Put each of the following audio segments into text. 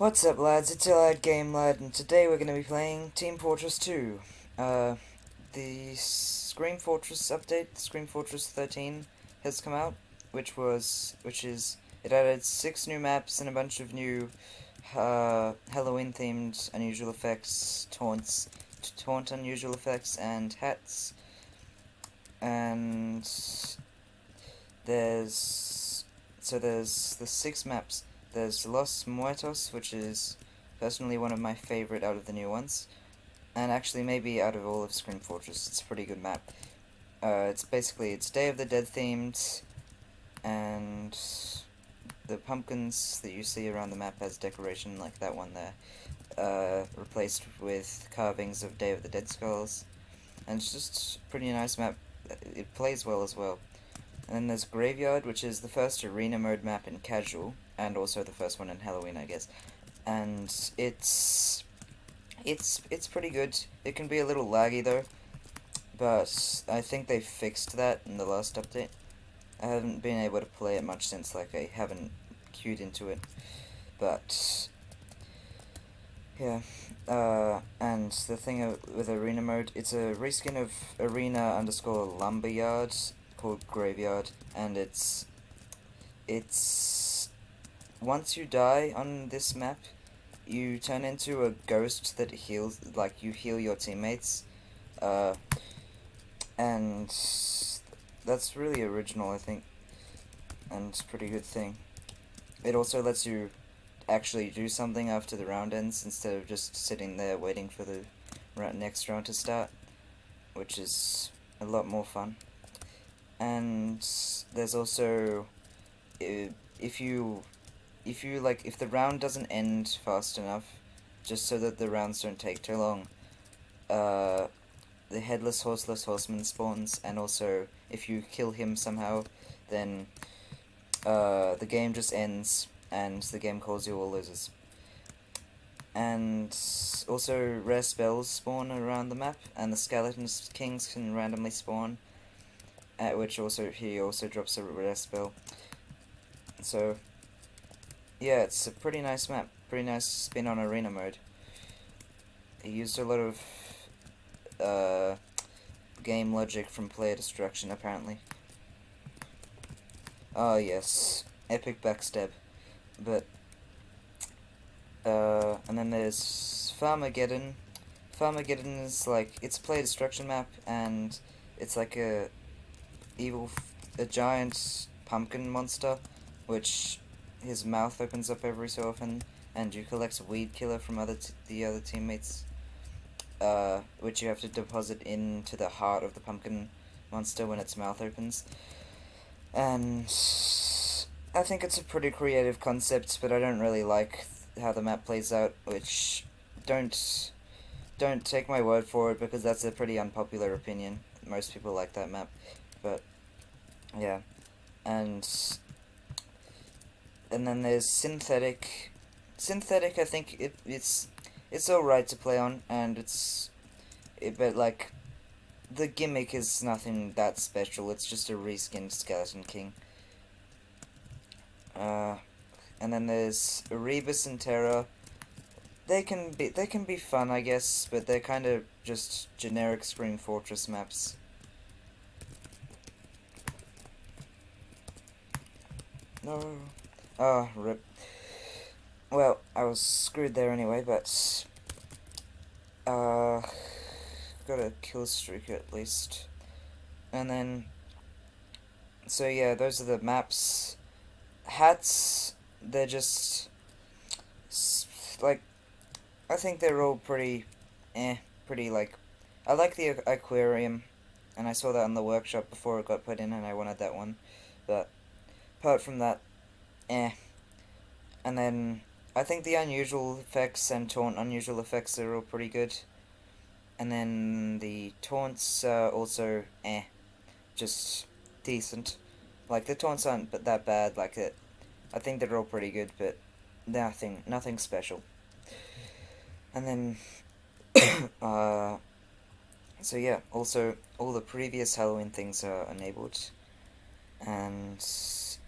What's up, lads? It's your lad Game Lad, and today we're going to be playing Team Fortress 2. The Scream Fortress update, Scream Fortress 13, has come out, it added 6 new maps and a bunch of new Halloween-themed unusual effects, taunt unusual effects, and hats. And there's the 6 maps. There's Los Muertos, which is personally one of my favorite out of the new ones, and actually maybe out of all of Scream Fortress. It's a pretty good map. It's Day of the Dead themed, and the pumpkins that you see around the map as decoration, like that one there, replaced with carvings of Day of the Dead skulls, and it's just a pretty nice map. It plays well as well. And then there's Graveyard, which is the first arena mode map in casual, and also the first one in Halloween, I guess. And it's pretty good. It can be a little laggy though, but I think they fixed that in the last update. I haven't been able to play it much since, like, I haven't queued into it. But yeah, and the thing with arena mode, it's a reskin of arena underscore lumberyard called Graveyard, and it's once you die on this map, you turn into a ghost that heals, like, you heal your teammates, and that's really original, I think, and it's a pretty good thing. It also lets you actually do something after the round ends, instead of just sitting there waiting for the next round to start, which is a lot more fun. And there's also, if the round doesn't end fast enough, just so that the rounds don't take too long, the Headless Horseless Horseman spawns, and also, if you kill him somehow, then, the game just ends, and the game calls you all losers. And also, rare spells spawn around the map, and the Skeleton Kings can randomly spawn, at which he also drops a rare spell. So yeah, it's a pretty nice map, pretty nice spin on arena mode. He used a lot of game logic from player destruction, apparently. Oh yes, epic backstab. But and then there's Farmageddon. Farmageddon is like, it's a player destruction map, and it's like a giant pumpkin monster, which his mouth opens up every so often, and you collect weed killer from the other teammates, which you have to deposit into the heart of the pumpkin monster when its mouth opens. And I think it's a pretty creative concept, but I don't really like how the map plays out, which don't take my word for it, because that's a pretty unpopular opinion. Most people like that map, but yeah. And then there's Synthetic. Synthetic, I think it's alright to play on, and but like, the gimmick is nothing that special. It's just a reskinned Skeleton King. And then there's Erebus and Terra. They can be fun, I guess, but they're kind of just generic Scream Fortress maps. No. Oh, rip. Well, I was screwed there anyway, but got a kill streak at least. And then, so yeah, those are the maps. Hats, they're just like, I think they're all pretty like, I like the aquarium, and I saw that in the workshop before it got put in, and I wanted that one. But apart from that, and then I think the unusual effects and taunt unusual effects are all pretty good. And then the taunts are also just decent. Like, the taunts aren't that bad. Like, I think they're all pretty good, but nothing special. And then so yeah, also all the previous Halloween things are enabled, and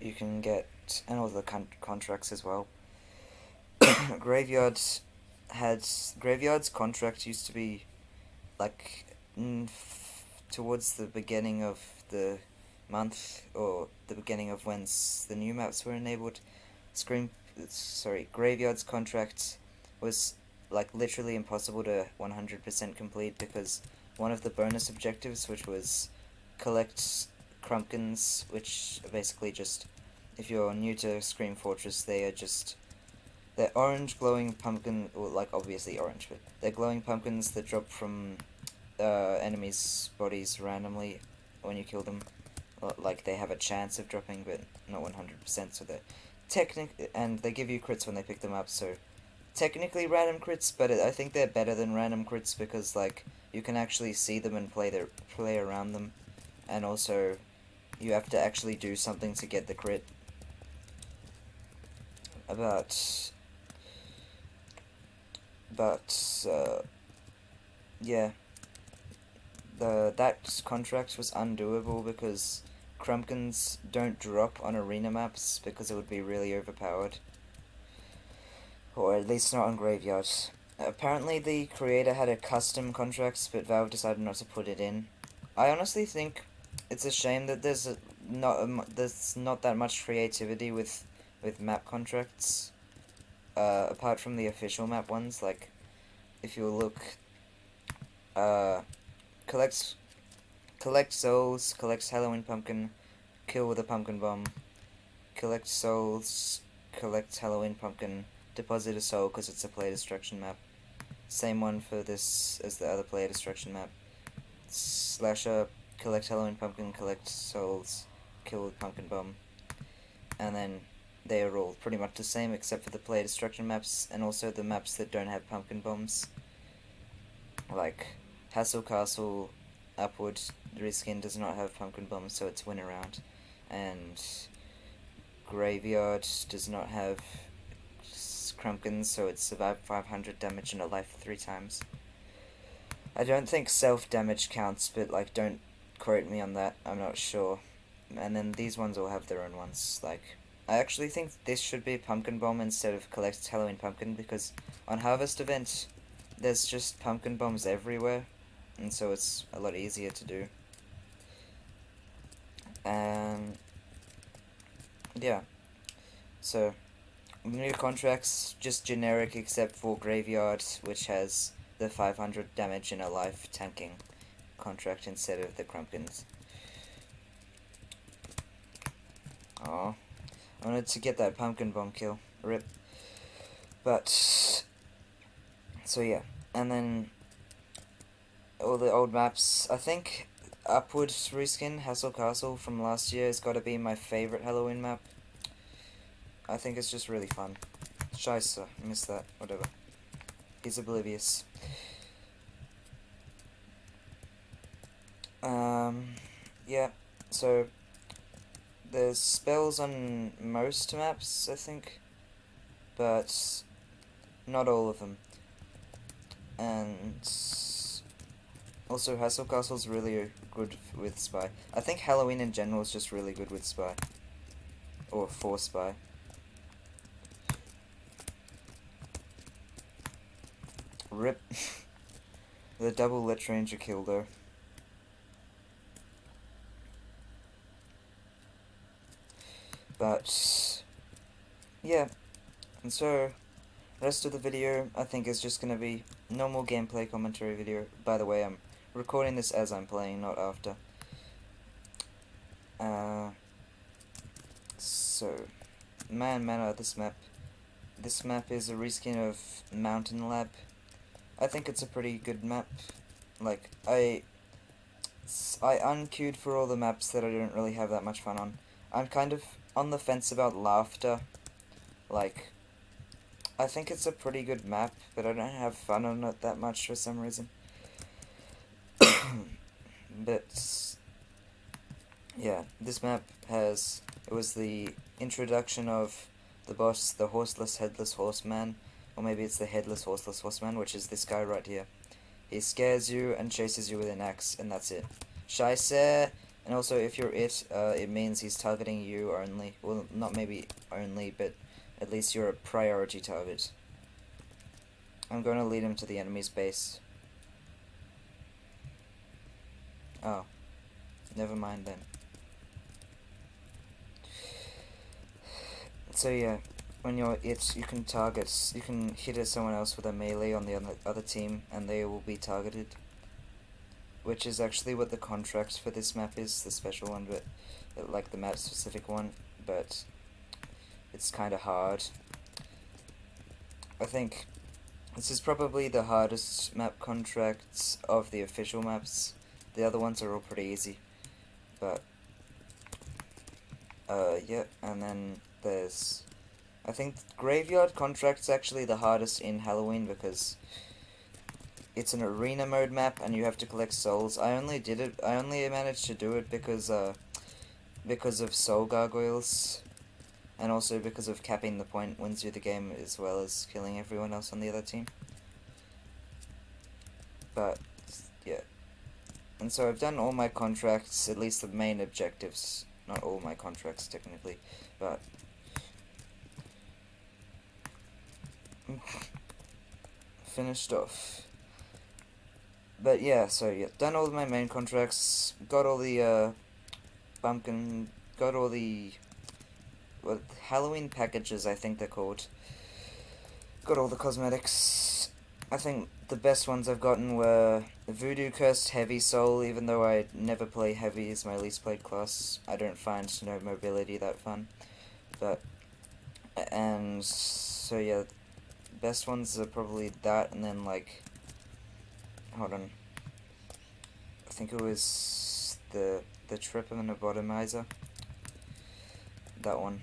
you can get, and all the contracts as well. Graveyard Graveyard's contract used to be like towards the beginning of the month, or the beginning of when the new maps were enabled. Graveyard's contract was like literally impossible to 100% complete because one of the bonus objectives, which was collect crumpkins, which are basically just, if you're new to Scream Fortress, they're orange glowing pumpkin, or like obviously orange, but they're glowing pumpkins that drop from enemies' bodies randomly when you kill them. Like they have a chance of dropping, but not 100%. So and they give you crits when they pick them up. So technically random crits, but I think they're better than random crits because like you can actually see them and play around them, and also you have to actually do something to get the crit. Yeah, that contract was undoable because Crumpkins don't drop on arena maps because it would be really overpowered. Or at least not on Graveyard. Apparently the creator had a custom contract, but Valve decided not to put it in. I honestly think it's a shame that there's not that much creativity with map contracts. Apart from the official map ones, like if you look, collect souls, collect Halloween pumpkin, kill with a pumpkin bomb, collect souls, collect Halloween pumpkin, deposit a soul because it's a player destruction map. Same one for this as the other player destruction map. Slasher, collect Halloween pumpkin, collect souls, kill with pumpkin bomb. And then they are all pretty much the same except for the player destruction maps and also the maps that don't have pumpkin bombs. Like Hassle Castle, Upward Reskin does not have pumpkin bombs, so it's win around. And Graveyard does not have Crumpkins, so it's survived 500 damage and a life 3 times. I don't think self-damage counts, but like don't quote me on that, I'm not sure. And then these ones all have their own ones. Like, I actually think this should be Pumpkin Bomb instead of Collect Halloween Pumpkin, because on Harvest Event, there's just Pumpkin Bombs everywhere, and so it's a lot easier to do. And yeah, so new contracts, just generic except for Graveyard, which has the 500 damage in a life tanking contract instead of the Crumpkins. Oh, I wanted to get that pumpkin bomb kill. Rip. But, so yeah. And then, all the old maps. I think Upward Reskin, Hassle Castle from last year has got to be my favorite Halloween map. I think it's just really fun. Scheisse, I missed that, whatever. He's oblivious. Yeah, so there's spells on most maps, I think, but not all of them. And also Hassle Castle's really good with Spy. I think Halloween in general is just really good with Spy. Or for Spy. Rip. The double Lich Ranger kill though. But yeah, and so rest of the video I think is just gonna be normal gameplay commentary video. By the way, I'm recording this as I'm playing, not after. So Man Manor, this map is a reskin of Mountain Lab. I think it's a pretty good map. Like, I unqueued for all the maps that I don't really have that much fun on. I'm kind of on the fence about Laughter. Like, I think it's a pretty good map, but I don't have fun on it that much for some reason. But yeah, this map it was the introduction of the boss, the Horseless Headless Horseman, or maybe it's the Headless Horseless Horseman, which is this guy right here. He scares you and chases you with an axe, and that's it. Scheisse, and also if you're it means he's targeting you only. Well, not maybe only, but At least you're a priority target. I'm going to lead him to the enemy's base. Oh, never mind then. So yeah, when you can hit at someone else with a melee on the other team, and they will be targeted. Which is actually what the contract for this map is, the special one, but like the map specific one, but it's kind of hard. I think this is probably the hardest map contract of the official maps. The other ones are all pretty easy, but yeah, and then there's, I think Graveyard Contract's actually the hardest in Halloween because it's an arena mode map and you have to collect souls. I only managed to do it because of soul gargoyles, and also because of capping the point wins you the game as well as killing everyone else on the other team. But yeah, and so I've done all my contracts, at least the main objectives. Not all my contracts technically, but finished off. But yeah, so yeah, done all of my main contracts, got all the got all the Halloween packages, I think they're called. Got all the cosmetics. I think the best ones I've gotten were the Voodoo Cursed Heavy Soul, even though I never play Heavy as my least played class. I don't find no mobility that fun. But, and so yeah, best ones are probably that, and then like, hold on, I think it was the Trip and the Bottomizer. That one.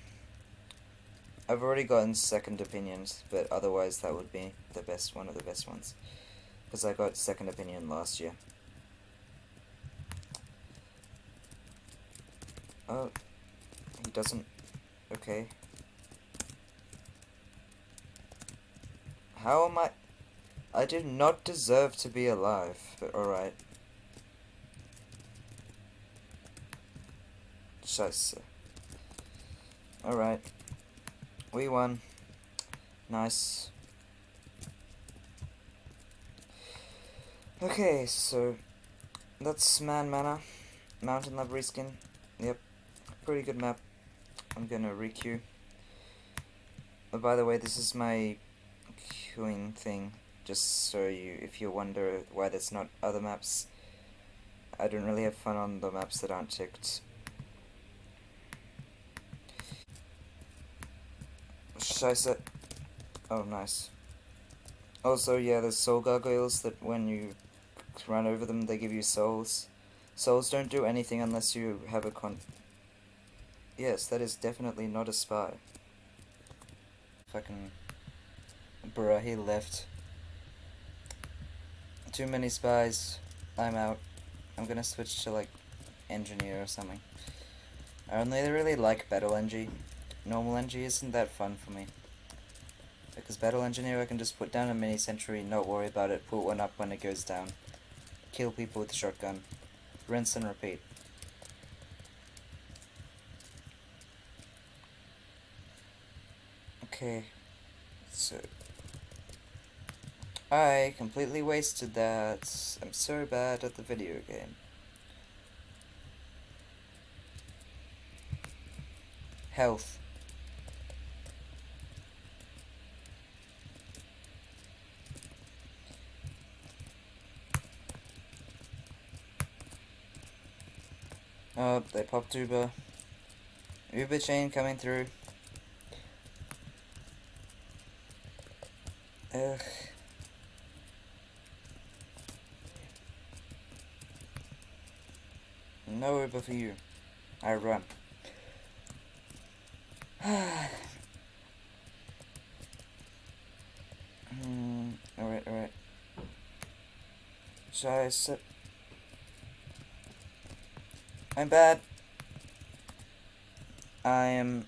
I've already gotten second opinions, but otherwise that would be the best, one of the best ones. Because I got second opinion last year. Oh, he doesn't. Okay. How am I did not deserve to be alive, but alright. Scheiße. Alright. We won. Nice. Okay, so that's Man Manor. Mountain Library skin. Yep. Pretty good map. I'm gonna requeue. Oh, by the way, this is my queuing thing. Just so if you wonder why there's not other maps. I don't really have fun on the maps that aren't ticked. Scheiße. Oh, nice. Also, yeah, there's soul gargoyles that when you run over them, they give you souls. Souls don't do anything unless you have a Yes, that is definitely not a spy. Fucking... Bruh, he left. Too many spies. I'm out. I'm gonna switch to, like, engineer or something. I only really like battle NG. Normal NG isn't that fun for me. Because battle engineer I can just put down a mini sentry, not worry about it, put one up when it goes down. Kill people with a shotgun. Rinse and repeat. Okay. So... I completely wasted that. I'm so bad at the video game. Health. Oh, they popped Uber. Uber chain coming through. Ugh. No Uber for you. I run. Alright. Scheiße. I'm bad. I am...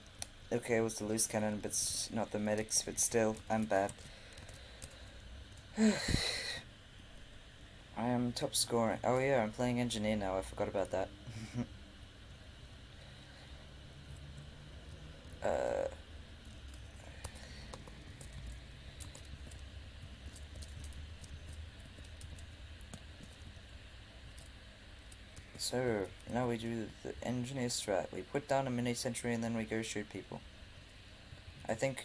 Okay, it was the loose cannon, but not the medics, but still, I'm bad. I am top scoring. Oh yeah, I'm playing engineer now, I forgot about that. So, now we do the engineer strat. We put down a mini sentry and then we go shoot people. I think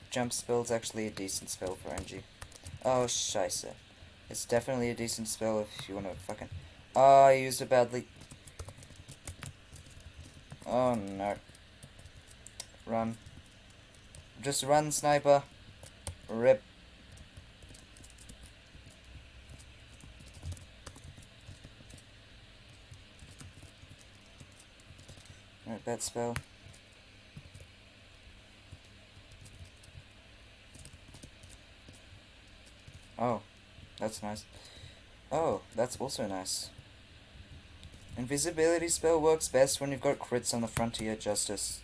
jump spell's actually a decent spell for NG. Oh, scheisse. It's definitely a decent spell if you wanna fucking... Oh, I used it badly. Oh no. Run. Just run, sniper. Rip. Alright, bad spell. Oh, that's nice. Oh, that's also nice. Invisibility spell works best when you've got crits on the Frontier Justice.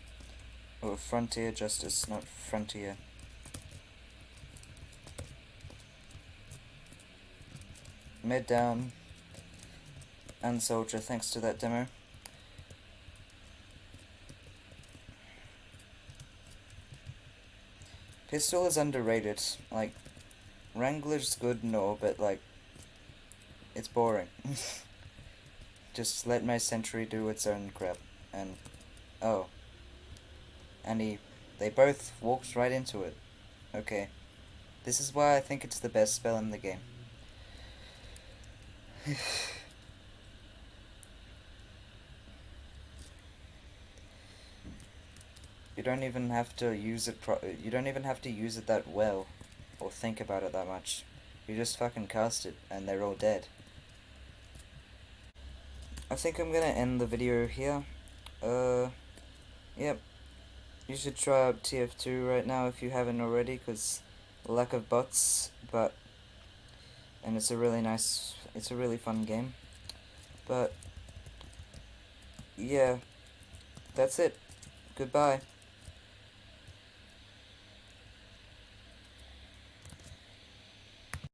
Or Frontier Justice, not Frontier. Mid down. And Soldier, thanks to that demo. Pistol is underrated. Like, Wrangler's good and all, but like, it's boring. Just let my sentry do its own crap. And, oh. And they both walked right into it. Okay. This is why I think it's the best spell in the game. You don't even have to use it you don't even have to use it that well, or think about it that much. You just fucking cast it, and they're all dead. I think I'm gonna end the video here. Yep. You should try out TF2 right now if you haven't already, because lack of bots, and it's a really fun game. But, yeah, that's it. Goodbye.